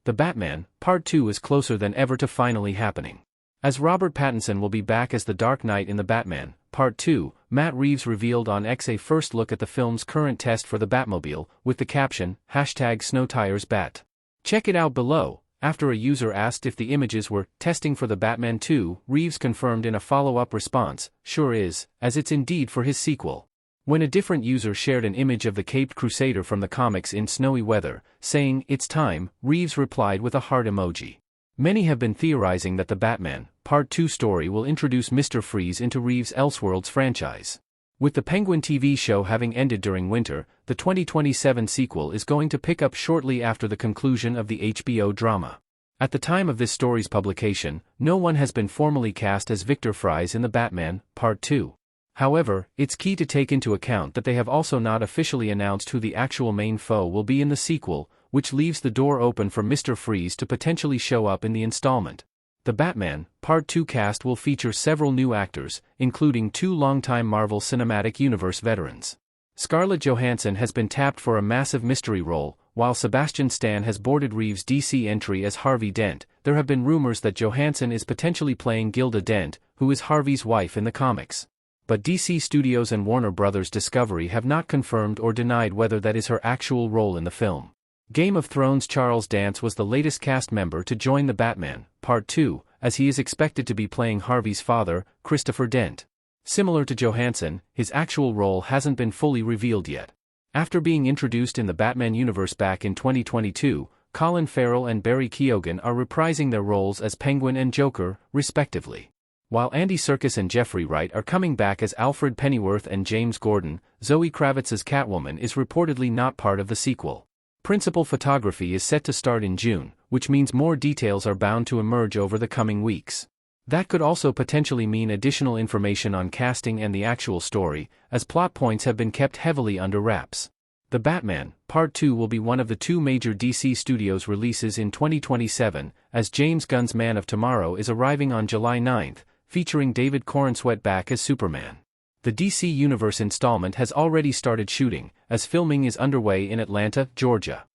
The Batman, Part 2 is closer than ever to finally happening. As Robert Pattinson will be back as the Dark Knight in The Batman, Part 2, Matt Reeves revealed on X a first look at the film's current test for the Batmobile, with the caption, #SnowTiresBat. Check it out below. After a user asked if the images were testing for the Batman 2, Reeves confirmed in a follow-up response, "Sure is, as it's indeed for his sequel." When a different user shared an image of the Caped Crusader from the comics in snowy weather, saying, "It's time," Reeves replied with a heart emoji. Many have been theorizing that the Batman, Part 2 story will introduce Mr. Freeze into Reeves' Elseworlds franchise. With the Penguin TV show having ended during winter, the 2027 sequel is going to pick up shortly after the conclusion of the HBO drama. At the time of this story's publication, no one has been formally cast as Victor Fries in the Batman, Part 2. However, it's key to take into account that they have also not officially announced who the actual main foe will be in the sequel, which leaves the door open for Mr. Freeze to potentially show up in the installment. The Batman, Part 2 cast will feature several new actors, including 2 longtime Marvel Cinematic Universe veterans. Scarlett Johansson has been tapped for a massive mystery role, while Sebastian Stan has boarded Reeves' DC entry as Harvey Dent. There have been rumors that Johansson is potentially playing Gilda Dent, who is Harvey's wife in the comics. But DC Studios and Warner Bros. Discovery have not confirmed or denied whether that is her actual role in the film. Game of Thrones' Charles Dance was the latest cast member to join the Batman, Part 2, as he is expected to be playing Harvey's father, Christopher Dent. Similar to Johansson, his actual role hasn't been fully revealed yet. After being introduced in the Batman universe back in 2022, Colin Farrell and Barry Keoghan are reprising their roles as Penguin and Joker, respectively. While Andy Serkis and Jeffrey Wright are coming back as Alfred Pennyworth and James Gordon, Zoe Kravitz's Catwoman is reportedly not part of the sequel. Principal photography is set to start in June, which means more details are bound to emerge over the coming weeks. That could also potentially mean additional information on casting and the actual story, as plot points have been kept heavily under wraps. The Batman, Part 2 will be one of the 2 major DC Studios releases in 2027, as James Gunn's Man of Tomorrow is arriving on July 9, featuring David Corenswet back as Superman. The DC Universe installment has already started shooting, as filming is underway in Atlanta, Georgia.